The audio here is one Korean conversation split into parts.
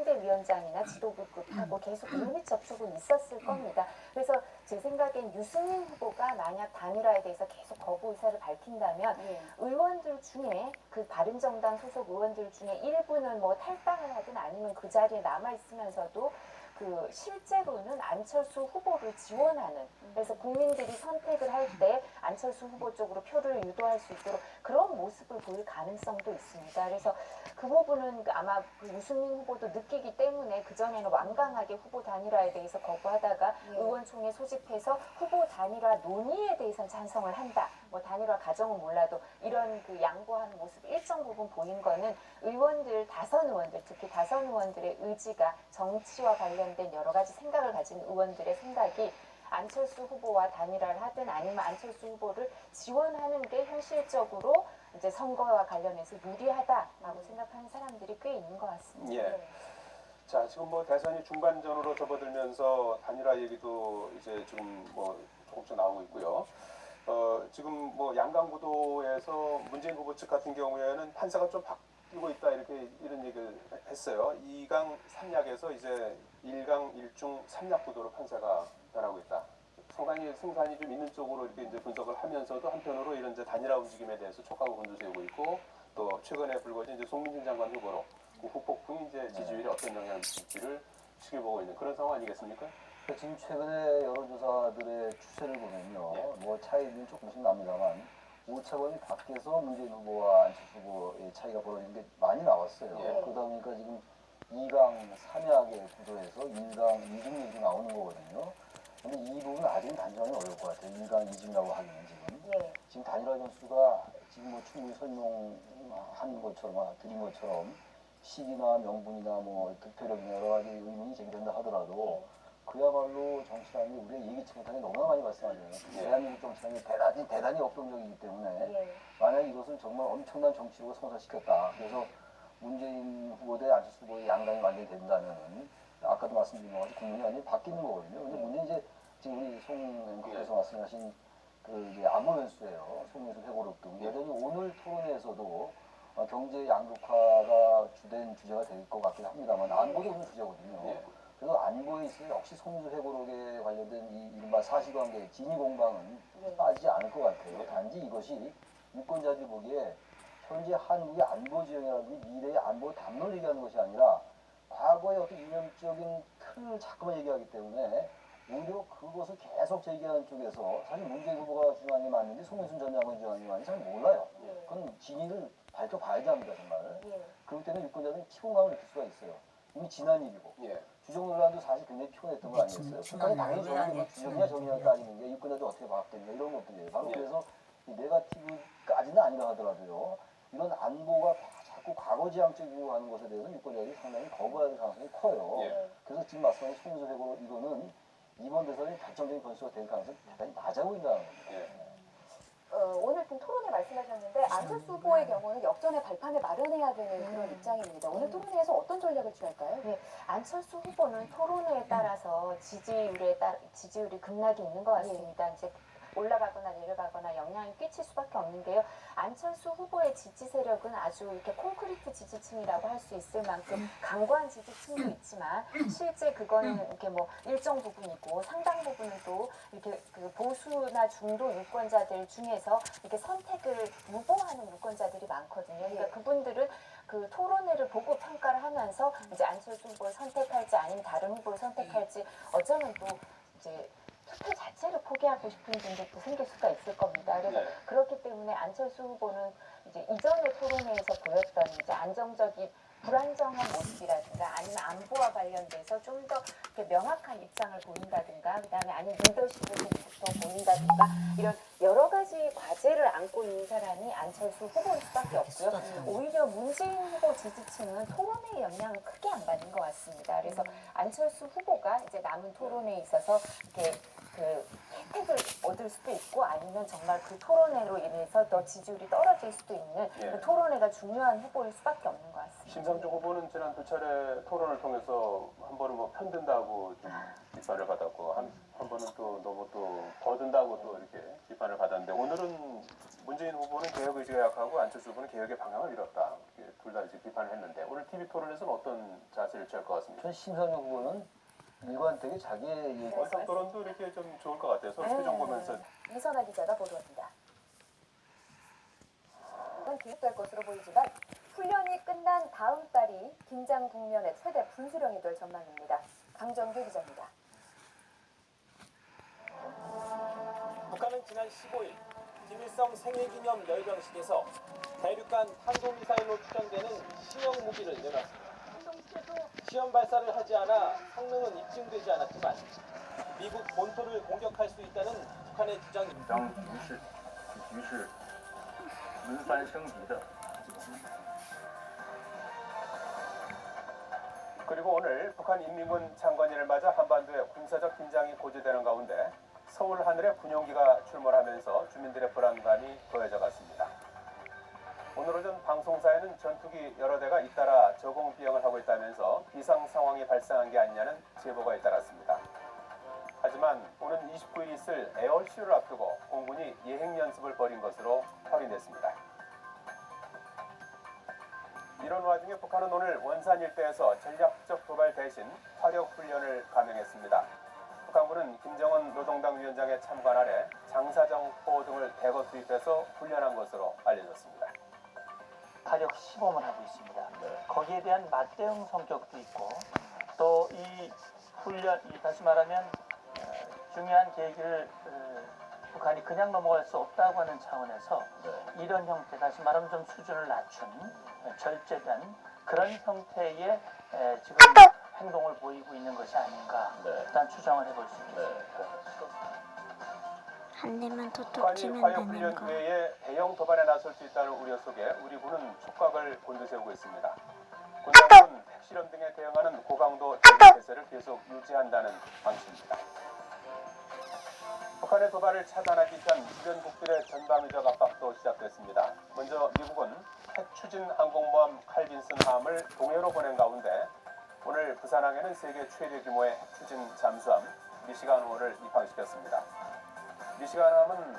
선대위원장이나 지도부급하고 계속 물밑 접촉은 있었을 겁니다. 그래서 제 생각엔 유승민 후보가 만약 단일화에 대해서 계속 거부 의사를 밝힌다면 의원들 중에 그 바른정당 소속 의원들 중에 일부는 뭐 탈당을 하든 아니면 그 자리에 남아 있으면서도 그 실제로는 안철수 후보를 지원하는, 그래서 국민들이 선택을 할 때 안철수 후보 쪽으로 표를 유도할 수 있도록 그런 모습을 보일 가능성도 있습니다. 그래서 그 부분은 아마 그 유승민 후보도 느끼기 때문에 그전에는 완강하게 후보 단일화에 대해서 거부하다가 의원총회 소집해서 후보 단일화 논의에 대해서는 찬성을 한다. 뭐 단일화 과정은 몰라도 이런 그 양보하는 모습 일정 부분 보인 거는 의원들, 다선 의원들, 특히 다선 의원들의 의지가 정치와 관련된 여러 가지 생각을 가진 의원들의 생각이 안철수 후보와 단일화를 하든 아니면 안철수 후보를 지원하는 게 현실적으로 이제 선거와 관련해서 유리하다라고 생각하는 사람들이 꽤 있는 것 같습니다. 예. 자, 지금 뭐 대선이 중반전으로 접어들면서 단일화 얘기도 이제 지금 뭐 조금씩 나오고 있고요. 지금 뭐 양강 구도에서 문재인 후보 측 같은 경우에는 판세가 좀 바뀌고 있다 이런 얘기를 했어요. 2강 3약에서 이제 1강 1중 3약 구도로 판세가 변하고 있다. 상당히 승산이 좀 있는 쪽으로 이렇게 이제 분석을 하면서도 한편으로 이런 이제 단일화 움직임에 대해서 촉각을 곤두세우고 있고, 또 최근에 불거진 이제 송민준 장관 후보로 그 후폭풍이 이제 지지율에 어떤 영향을 미칠지를 지켜보고 있는 그런 상황 아니겠습니까? 지금 최근에 여론조사들의 추세를 보면요, 뭐 차이는 조금씩 납니다만 오차범위 밖에서 문재인 후보와 안철수 후보의 차이가 벌어진 게 많이 나왔어요. 그러다 보니까 지금 2강 3약의 구도에서 1강 2중 얘기 나오는 거거든요. 근데 이 부분은 아직은 단정하기 어려울 것 같아요. 1강 2중이라고 하기는 지금 단일화 전수가 지금 뭐 충분히 설명한 것처럼 드린 것처럼 시기나 명분이나 뭐 득표력이나 여러 가지 의문이 제기된다 하더라도 그야말로 정치라는 게 우리가 예기치 못한 게 너무나 많이 발생하잖아요. 대한민국 정치라는 게 대단히 역동적이기 때문에 만약 이것을 정말 엄청난 정치로 성사시켰다. 그래서 문재인 후보 대 안철수 후보의 양당이 완전히 된다면 아까도 말씀드린 것 같이 국민이 완전히 바뀌는 거거든요. 근데 문제는 이제 지금 우리 송 앵커께서 말씀하신 그 이제 안보 변수예요. 송민수 회고록 등 여전히 오늘 토론회에서도 경제 양극화가 주된 주제가 될 것 같긴 합니다만 안보도 오늘 주제거든요. 그래서 안보에 있어서 역시 송민수 회고록에 관련된 이 이른바 사실관계 진위 공방은 빠지지 않을 것 같아요. 단지 이것이 유권자들이 보기에 현재 한국의 안보 지형이라든지 미래의 안보 담론을 얘기하는 것이 아니라 과거의 어떤 이념적인 틀을 자꾸만 얘기하기 때문에 오히려 그것을 계속 제기하는 쪽에서 사실 문재인 후보가 주장한 게 맞는지 송민순 전 장관이 주장한 게 맞는지 잘 몰라요. 그건 진위를 밝혀봐야지 합니다, 정말. 그렇기 때문에 유권자들은 피곤감을 느낄 수가 있어요. 이미 지난 일이고. 주정 논란도 사실 굉장히 피곤했던 거 아니겠어요? 북한이 당연히 저는 주정이냐 정이냐 따지는 게 유권자들 어떻게 받겠냐 이런 것들이에요. 바로 그래서 이 네거티브까지는 아니라 하더라도요. 이런 안보가 자꾸 과거지향적으로 하는 것에 대해서 유권자들이 상당히 거부할 가능성이 커요. 그래서 지금 말씀하신 송민수 회고 이거는 이번 대선이 결정적인 변수가 될 가능성이 대단히 낮아 보인다는 겁니다. 오늘 좀 토론회 말씀하셨는데 안철수 후보의 경우는 역전의 발판을 마련해야 되는 그런 입장입니다. 오늘 토론회에서 어떤 전략을 취할까요? 안철수 후보는 토론회에 따라서 지지율이 급락이 있는 것 같습니다. 이제 올라가거나 내려가거나 영향이 끼칠 수밖에 없는 게요. 안철수 후보의 지지 세력은 아주 이렇게 콘크리트 지지층이라고 할 수 있을 만큼 강고한 지지층도 있지만 실제 그거는 이렇게 뭐 일정 부분이고 상당 부분은 또 이렇게 그 보수나 중도 유권자들 중에서 이렇게 선택을 유보하는 유권자들이 많거든요. 그러니까 그분들은 그 토론회를 보고 평가를 하면서 이제 안철수 후보를 선택할지 아니면 다른 후보를 선택할지 어쩌면 또 이제 투표 자체를 포기하고 싶은 분들도 생길 수가 있을 겁니다. 그래서 그렇기 때문에 안철수 후보는 이제 이전의 토론회에서 보였던 이제 안정적인 불안정한 모습이라든가 아니면 안보와 관련돼서 좀 더 명확한 입장을 보인다든가 그다음에 아니면 리더십을 더 보인다든가 이런 여러 가지 과제를 안고 있는 사람이 안철수 후보일 수밖에 없고요. 오히려 문재인 후보 지지층은 토론회의 영향을 크게 안 받는 것 같습니다. 그래서 안철수 후보가 이제 남은 토론회에 있어서 이렇게 그 혜택을 얻을 수도 있고 아니면 정말 그 토론회로 인해서 더 지지율이 떨어질 수도 있는 그 토론회가 중요한 후보일 수밖에 없는 것 같습니다. 심상정 후보는 지난 두 차례 토론을 통해서 한 번은 뭐 편든다고 좀 비판을 받았고 한 번은 또 너무 또 버든다고 또 이렇게 비판을 받았는데 오늘은 문재인 후보는 개혁 의지가 약하고 안철수 후보는 개혁의 방향을 잃었다. 둘 다 이제 비판을 했는데 오늘 TV 토론에서는 어떤 자세를 취할 것 같습니다. 전 심상정 후보는 일관되게 자기의 얘기 원탁 토론도 이렇게 좀 좋을 것 같아요. 서로 표정 보면서. 이선아 기자가 보도합니다. 이건 기획될 것으로 보이지만 훈련이 끝난 다음 달이 김장 국면의 최대 분수령이 될 전망입니다. 강정규 기자입니다. 북한은 지난 15일 김일성 생일기념 열병식에서 대륙간 탄도미사일로 추정되는 신형 무기를 내놨습니다. 시험 발사를 하지 않아 성능은 입증되지 않았지만 미국 본토를 공격할 수 있다는 북한의 주장입니다. 局势轮番升级的。 그리고 오늘 북한 인민군 창건일을 맞아 한반도에 군사적 긴장이 고조되는 가운데 서울 하늘에 군용기가 출몰하면서 주민들의 불안감이 더해져 갔습니다. 오늘 오전 방송사에는 전투기 여러 대가 잇따라 저공 비행을 하고 있다면서 비상 상황이 발생한 게 아니냐는 제보가 잇따랐습니다. 하지만 오는 29일 있을 에어쇼를 앞두고 공군이 예행 연습을 벌인 것으로 확인됐습니다. 이런 와중에 북한은 오늘 원산 일대에서 전략적 도발 대신 화력 훈련을 감행했습니다. 북한군은 김정은 노동당 위원장의 참관 아래 장사정포 등을 대거 투입해서 훈련한 것으로 알려졌습니다. 화력 시범을 하고 있습니다. 거기에 대한 맞대응 성격도 있고 또 이 훈련, 다시 말하면 중요한 계기를 북한이 그냥 넘어갈 수 없다고 하는 차원에서 이런 형태, 다시 말하면 좀 수준을 낮춘 절제된 그런 형태의 지금 행동을 보이고 있는 것이 아닌가 일단 추정을 해볼 수 있습니다. 한 대만 톡톡 북한이 치면 화력 되는 훈련 거. 외에 대형 도발에 나설 수 있다는 우려 속에 우리 군은 촉각을 곤두세우고 있습니다. 군당국은 핵실험 등에 대응하는 고강도 대비 태세를 계속 유지한다는 방침입니다. 북한의 도발을 차단하기 위한 주변국들의 전방위적 압박도 시작됐습니다. 먼저 미국은 핵 추진 항공모함 칼빈슨함을 동해로 보낸 가운데 오늘 부산항에는 세계 최대 규모의 핵 추진 잠수함 미시간호를 입항시켰습니다. 미시간함은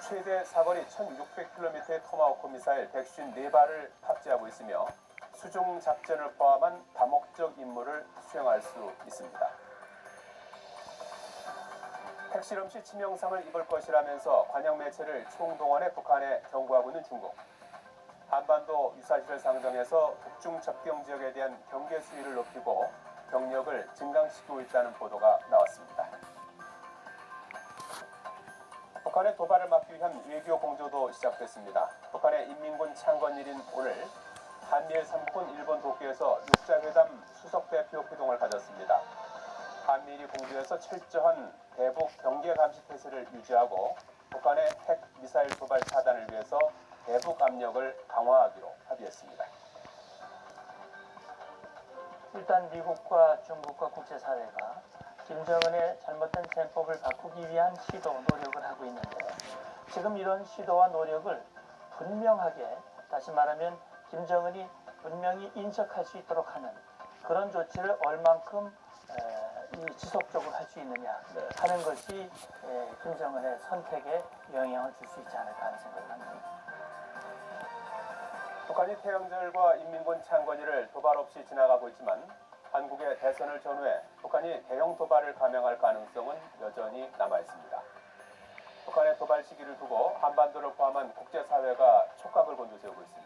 최대 사거리 1600km의 토마호크 미사일 154발을 탑재하고 있으며 수중 작전을 포함한 다목적 임무를 수행할 수 있습니다. 핵실험 시 치명상을 입을 것이라면서 관영 매체를 총동원해 북한에 경고하고 있는 중국. 한반도 유사시를 상정해서 북중 접경 지역에 대한 경계 수위를 높이고 병력을 증강시키고 있다는 보도가 나왔습니다. 북한의 도발을 막기 위한 외교 공조도 시작됐습니다. 북한의 인민군 창건일인 오늘 한미일 3군 일본 도쿄에서 육자회담 수석대표 회동을 가졌습니다. 한미일이 공조해서 철저한 대북 경계 감시 태세를 유지하고 북한의 핵 미사일 도발 차단을 위해서 대북 압력을 강화하기로 합의했습니다. 일단 미국과 중국과 국제사회가 김정은의 잘못된 셈법을 바꾸기 위한 시도, 노력을 하고 있는데 지금 이런 시도와 노력을 분명하게, 다시 말하면 김정은이 분명히 인식할 수 있도록 하는 그런 조치를 얼만큼 지속적으로 할 수 있느냐 하는 것이 김정은의 선택에 영향을 줄 수 있지 않을까 하는 생각을 합니다. 북한이 태양절과 인민군 창건일을 도발 없이 지나가고 있지만 한국의 대선을 전후해 북한이 대형 도발을 감행할 가능성은 여전히 남아있습니다. 북한의 도발 시기를 두고 한반도를 포함한 국제사회가 촉각을 곤두세우고 있습니다.